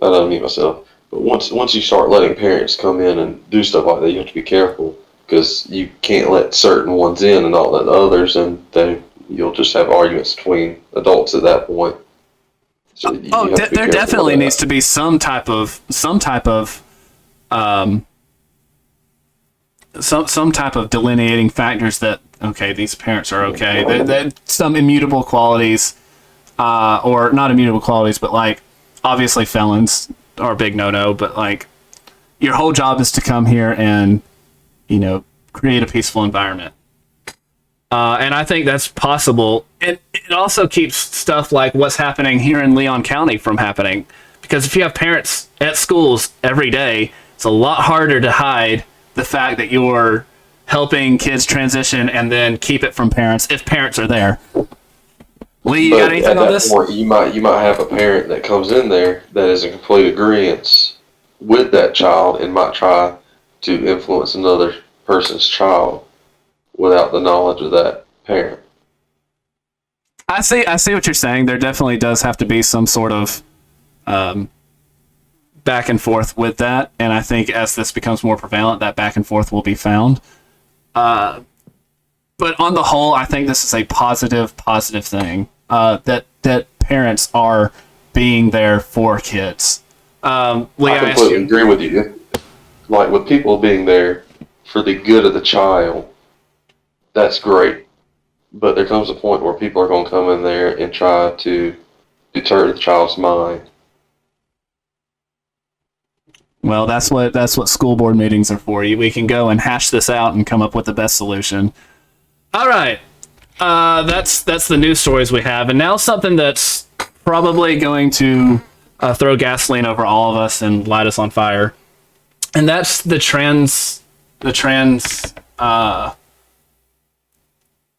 unmute myself. But once you start letting parents come in and do stuff like that, you have to be careful, because you can't let certain ones in and not let others, and then you'll just have arguments between adults at that point. So there definitely needs to be some type of delineating factors that, okay, these parents are okay. That some immutable qualities, or not immutable qualities, but like obviously felons are a big no-no. But like, your whole job is to come here and create a peaceful environment. And I think that's possible. And it also keeps stuff like what's happening here in Loudoun County from happening. Because if you have parents at schools every day, it's a lot harder to hide the fact that you're helping kids transition and then keep it from parents if parents are there. Lee, you got anything on this? Point, you might have a parent that comes in there that is in complete agreement with that child and might try to influence another person's child without the knowledge of that parent. I see what you're saying. There definitely does have to be some sort of back and forth with that, and I think as this becomes more prevalent, that back and forth will be found. But on the whole, I think this is a positive thing, that parents are being there for kids. Lee, I completely agree with you. Like, with people being there for the good of the child, that's great. But there comes a point where people are going to come in there and try to deter the child's mind. Well, that's what school board meetings are for. We can go and hash this out and come up with the best solution. All right, that's the news stories we have, and now something that's probably going to throw gasoline over all of us and light us on fire, and that's the trans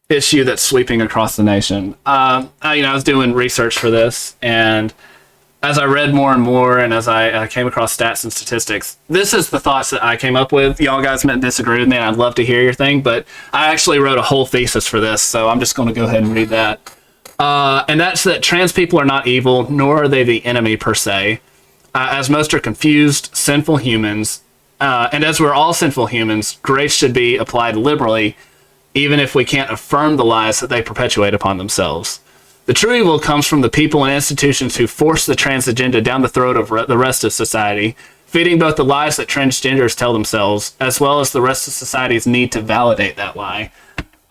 issue that's sweeping across the nation. I was doing research for this, and as I read more and more, and as I came across stats and statistics, this is the thoughts that I came up with. Y'all guys might disagree with me, and I'd love to hear your thing, but I actually wrote a whole thesis for this, so I'm just going to go ahead and read that. And that's that trans people are not evil, nor are they the enemy per se, as most are confused, sinful humans. And as we're all sinful humans, grace should be applied liberally, even if we can't affirm the lies that they perpetuate upon themselves. The true evil comes from the people and institutions who force the trans agenda down the throat of the rest of society, feeding both the lies that transgenders tell themselves, as well as the rest of society's need to validate that lie.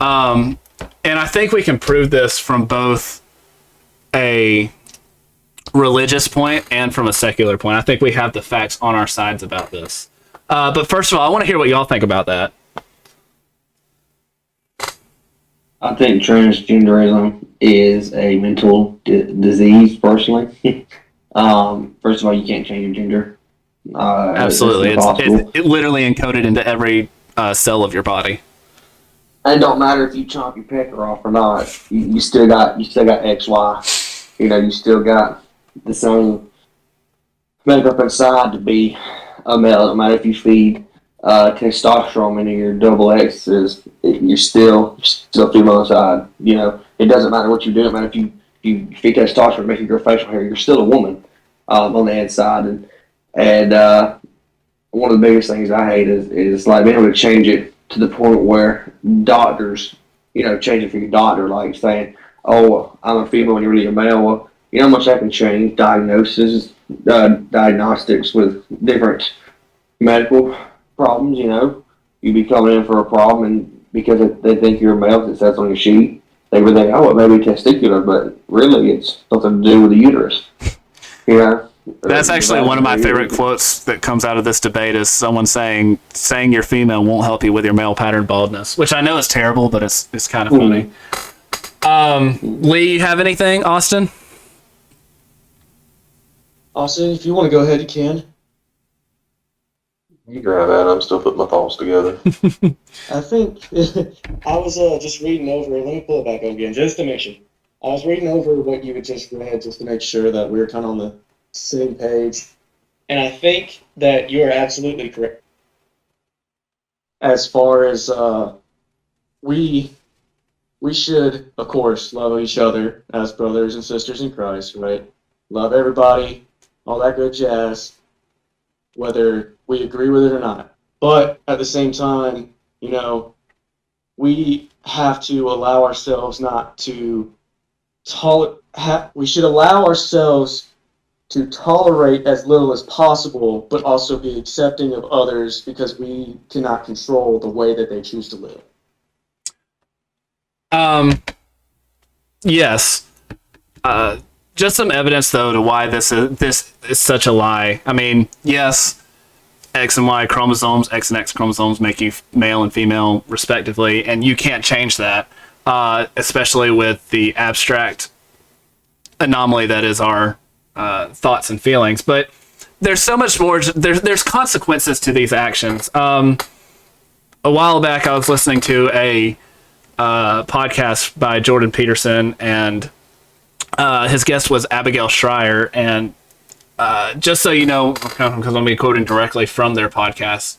And I think we can prove this from both a religious point and from a secular point. I think we have the facts on our sides about this. But first of all, I want to hear what y'all think about that. I think transgenderism is a mental disease, personally. First of all, you can't change your gender. Absolutely. It's literally encoded into every cell of your body. it don't matter if you chomp your pecker off or not. You still got XY. You still got the same makeup inside to be a male. No matter if you feed testosterone into your double X's, you're still female inside. It doesn't matter what you do. It matter if you feed testosterone, make you grow facial hair. You're still a woman on the inside. And one of the biggest things I hate is like being able to change it to the point where doctors, change it for your doctor, like saying, "Oh, I'm a female and you're really a male." Well, you know how much that can change diagnosis, diagnostics with different medical problems. You be coming in for a problem, and because they think you're a male, it says on your sheet, they would think, "Oh, it may be testicular," but really it's something to do with the uterus. That's actually one of my favorite quotes that comes out of this debate is someone saying you're female won't help you with your male pattern baldness, which I know is terrible, but it's kind of funny. Lee, you have anything, Austin? Austin, if you want to go ahead, you can. You grab at it. I'm still putting my thoughts together. I think I was just reading over. Let me pull it back up again just to make sure. I was reading over what you had just read just to make sure that we were kind of on the same page. And I think that you are absolutely correct. As far as we should, of course, love each other as brothers and sisters in Christ, right? Love everybody, all that good jazz, whether we agree with it or not. But at the same time, we have to allow ourselves not to we should allow ourselves to tolerate as little as possible, but also be accepting of others because we cannot control the way that they choose to live. Yes. Just some evidence, though, to why this is such a lie. I mean, yes, X and Y chromosomes, X and X chromosomes make you male and female, respectively, and you can't change that, especially with the abstract anomaly that is our thoughts and feelings. But there's so much more. There's consequences to these actions. A while back, I was listening to a podcast by Jordan Peterson, and his guest was Abigail Schreier. And just so you know, because I'm going to be quoting directly from their podcast,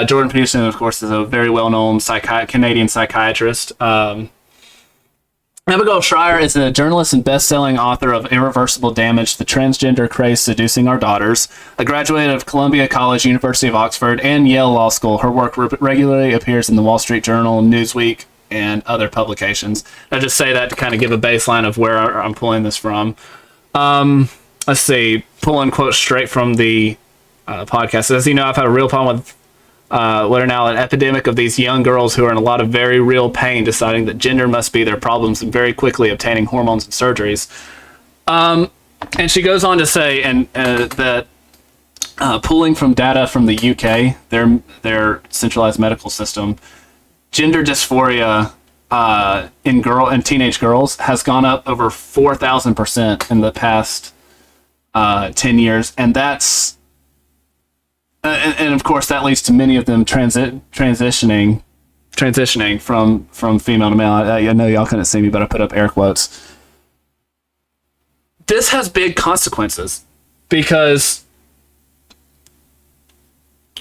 Jordan Peterson, of course, is a very well-known Canadian psychiatrist. Abigail Schreier is a journalist and best-selling author of Irreversible Damage, The Transgender Craze Seducing Our Daughters. A graduate of Columbia College, University of Oxford, and Yale Law School, her work regularly appears in the Wall Street Journal, Newsweek, and other publications. I just say that to kind of give a baseline of where I'm pulling this from. Let's see, pulling quotes straight from the podcast. As you know, I've had a real problem with what are now an epidemic of these young girls who are in a lot of very real pain, deciding that gender must be their problems and very quickly obtaining hormones and surgeries. And she goes on to say that pulling from data from the UK, their centralized medical system, gender dysphoria in teenage girls has gone up over 4,000% in the past 10 years, and that's and of course that leads to many of them transitioning from female to male. I know y'all couldn't see me, but I put up air quotes. This has big consequences because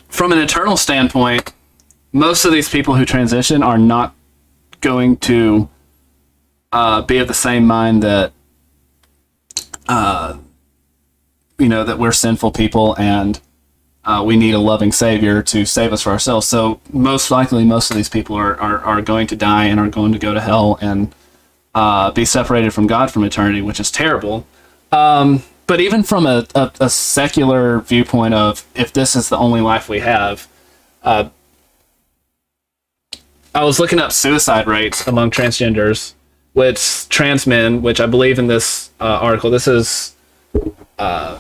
from an eternal standpoint, most of these people who transition are not going to be of the same mind that that we're sinful people and we need a loving savior to save us from ourselves. So most likely, most of these people are going to die and are going to go to hell and be separated from God from eternity, which is terrible. But even from a secular viewpoint of if this is the only life we have, I was looking up suicide rates among transgenders, which trans men, which I believe in this article, this is a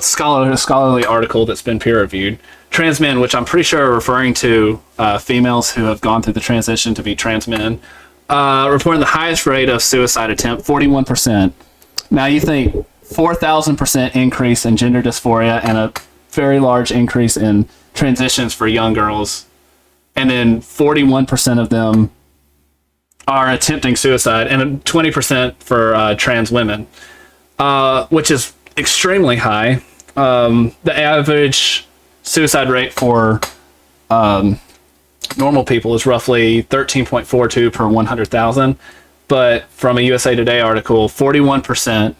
scholarly article that's been peer reviewed. Trans men, which I'm pretty sure are referring to females who have gone through the transition to be trans men, reporting the highest rate of suicide attempt, 41%. Now you think 4,000% increase in gender dysphoria and a very large increase in transitions for young girls. and then 41% of them are attempting suicide, and 20% for trans women, which is extremely high. The average suicide rate for normal people is roughly 13.42 per 100,000. But from a USA Today article, 41%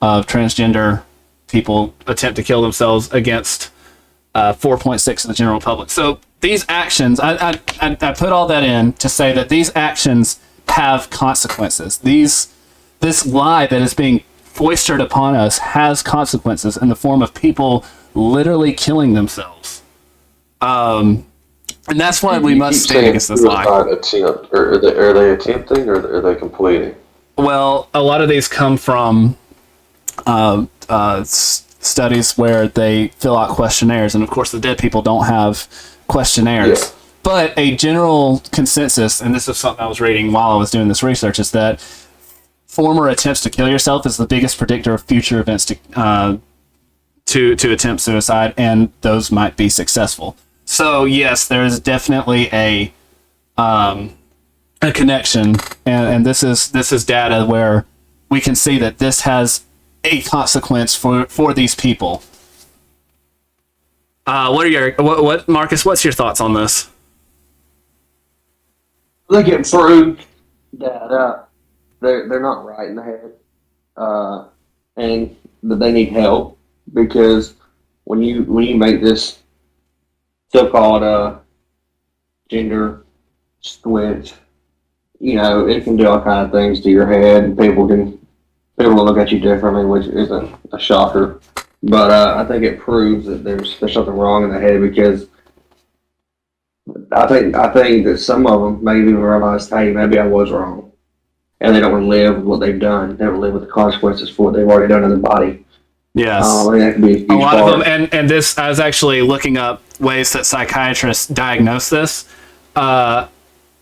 of transgender people attempt to kill themselves against 4.6 of the general public. So these actions, I put all that in to say that these actions have consequences. This lie that is being foisted upon us has consequences in the form of people literally killing themselves. And that's why we must stand against this lie. Attempt, or are they attempting, or are they completing? Well, a lot of these come from studies where they fill out questionnaires, and of course the dead people don't have questionnaires. Yeah. But a general consensus, and this is something I was reading while I was doing this research, is that former attempts to kill yourself is the biggest predictor of future events to attempt suicide, and those might be successful. So yes, there is definitely a connection, and this is data where we can see that this has a consequence for these people. What Marcus? What's your thoughts on this? I think it proved that they're not right in the head, and that they need help, because when you make this so-called gender switch, it can do all kind of things to your head, and people will look at you differently, which isn't a shocker. But I think it proves that there's something wrong in the head, because I think that some of them maybe even realize, hey, maybe I was wrong, and they don't want to live with what they've done. They don't live with the consequences for what they've already done to their body. Yes, I think that can be a huge a lot part. of them, and this, I was actually looking up ways that psychiatrists diagnose this, and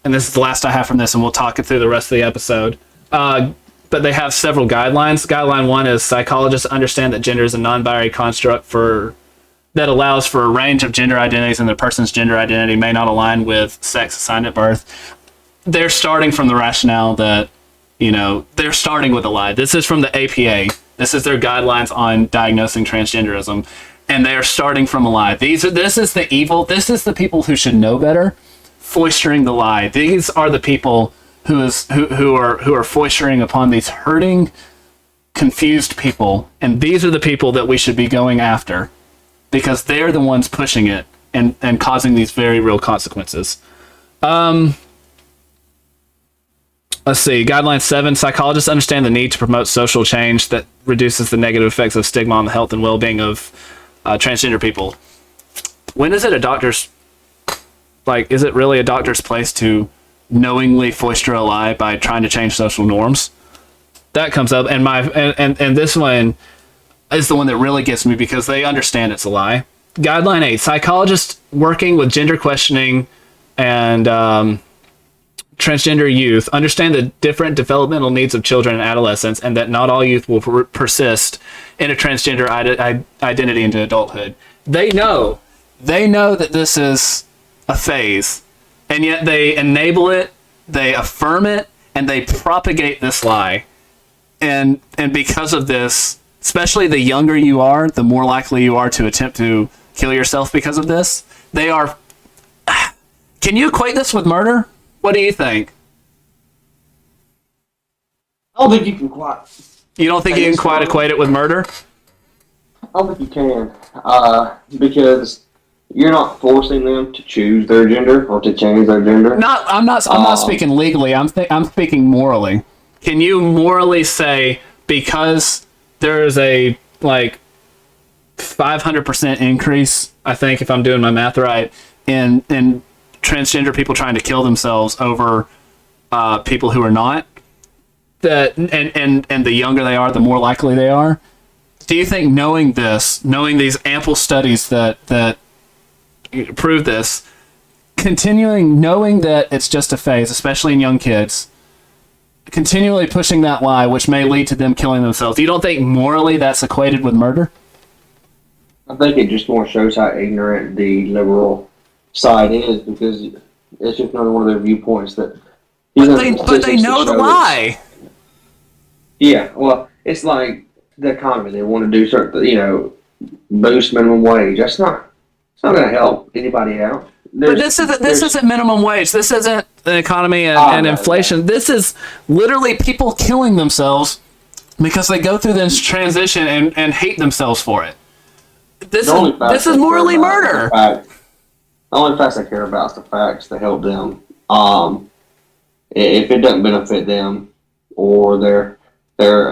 this is the last I have from this, and we'll talk it through the rest of the episode. But they have several guidelines. Guideline 1 is psychologists understand that gender is a non-binary construct that allows for a range of gender identities, and the person's gender identity may not align with sex assigned at birth. They're starting from the rationale that, they're starting with a lie. This is from the APA. This is their guidelines on diagnosing transgenderism, and they are starting from a lie. This is the evil. This is the people who should know better, foistering the lie. These are the people who are foistering upon these hurting, confused people, and these are the people that we should be going after, because they're the ones pushing it and causing these very real consequences. Let's see. Guideline 7, psychologists understand the need to promote social change that reduces the negative effects of stigma on the health and well-being of transgender people. When is it is it really a doctor's place to knowingly foster a lie by trying to change social norms? That comes up, and and this one is the one that really gets me, because they understand it's a lie. Guideline 8, psychologists working with gender questioning and transgender youth understand the different developmental needs of children and adolescents, and that not all youth will persist in a transgender identity into adulthood. They know that this is a phase, and yet they enable it, they affirm it, and they propagate this lie. And because of this, especially the younger you are, the more likely you are to attempt to kill yourself because of this. They are... Can you equate this with murder? What do you think? I don't think you can quite. You don't think you can quite equate it with murder? I don't think you can, because you're not forcing them to choose their gender or to change their gender. I'm not speaking legally. I'm speaking morally. Can you morally say, because there is a 500% increase, I think, if I'm doing my math right, in transgender people trying to kill themselves over people who are not, that and the younger they are, the more likely they are? Do you think knowing these ample studies that prove this, knowing that it's just a phase, especially in young kids, continually pushing that lie, which may lead to them killing themselves, you don't think morally that's equated with murder? I think it just more shows how ignorant the liberal side is, because It's just another one of their viewpoints that. But they know the lie. Yeah, well, it's like the economy. They want to do certain, boost minimum wage. It's not going to help anybody out. But this isn't minimum wage. This isn't the economy and inflation. This is literally people killing themselves because they go through this transition and hate themselves for it. This is morally murder. The only facts I care about is the facts that help them. If it doesn't benefit them or their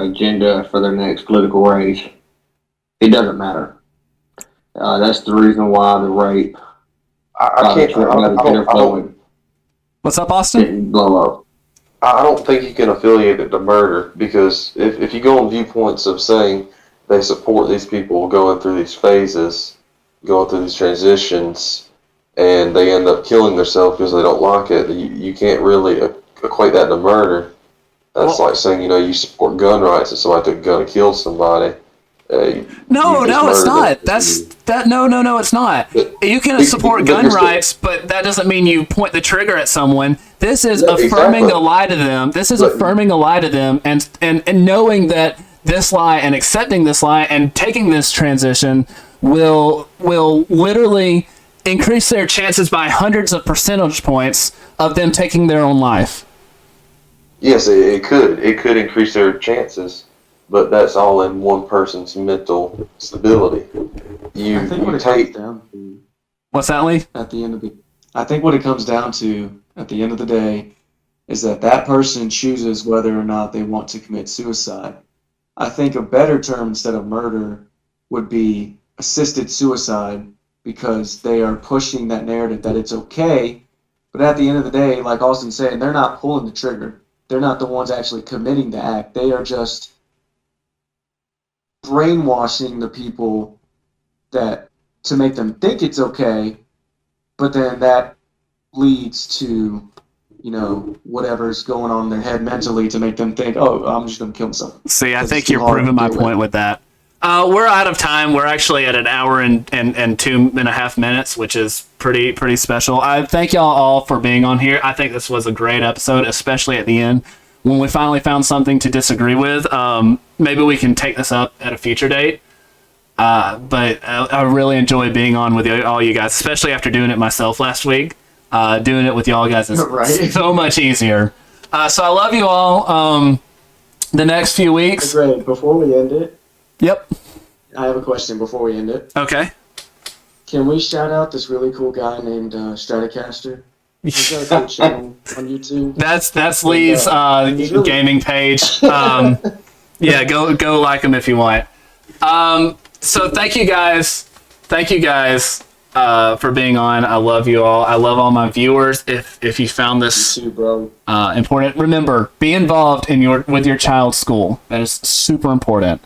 agenda for their next political race, it doesn't matter. That's the reason why the rape. I don't, What's up, Austin? Didn't blow up. I don't think you can affiliate it to murder, because if you go on viewpoints of saying they support these people going through these phases, going through these transitions, and they end up killing themselves because they don't like it, you can't really equate that to murder. That's like saying, you support gun rights and somebody took a gun and killed somebody. No, it's not. No, it's not. You can support gun rights, but that doesn't mean you point the trigger at someone. This is affirming a lie to them. This is affirming a lie to them, and knowing that this lie and accepting this lie and taking this transition will literally increase their chances by hundreds of percentage points of them taking their own life. Yes, it could. It could increase their chances. But that's all in one person's mental stability. I think what it comes down to, what's that, Lee? I think what it comes down to at the end of the day is that person chooses whether or not they want to commit suicide. I think a better term instead of murder would be assisted suicide, because they are pushing that narrative that it's okay. But at the end of the day, like Austin said, they're not pulling the trigger. They're not the ones actually committing the act. They are just brainwashing the people to make them think it's okay, but then that leads to whatever's going on in their head mentally to make them think, oh, I'm just going to kill myself. See, I think you're proving my point with that. We're out of time. We're actually at an hour and 2.5 minutes, which is pretty special. I thank y'all all for being on here. I think this was a great episode, especially at the end when we finally found something to disagree with. Maybe we can take this up at a future date. But I really enjoyed being on with all you guys, especially after doing it myself last week. Doing it with y'all guys is so much easier. So I love you all. The next few weeks. Great. Before we end it. Yep. I have a question before we end it. Okay. Can we shout out this really cool guy named Stratocaster? He's got a cool channel on YouTube. That's Lee's really gaming page. Yeah, go like him if you want. So thank you guys. For being on. I love you all. I love all my viewers. If you found this you too, bro. Important, remember, be involved with your child's school. That is super important.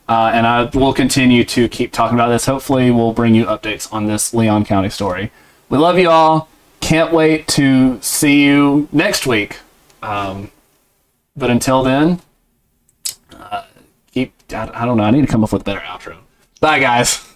And I will continue to keep talking about this. Hopefully, we'll bring you updates on this Loudoun County story. We love you all. Can't wait to see you next week. But until then, I don't know. I need to come up with a better outro. Bye, guys.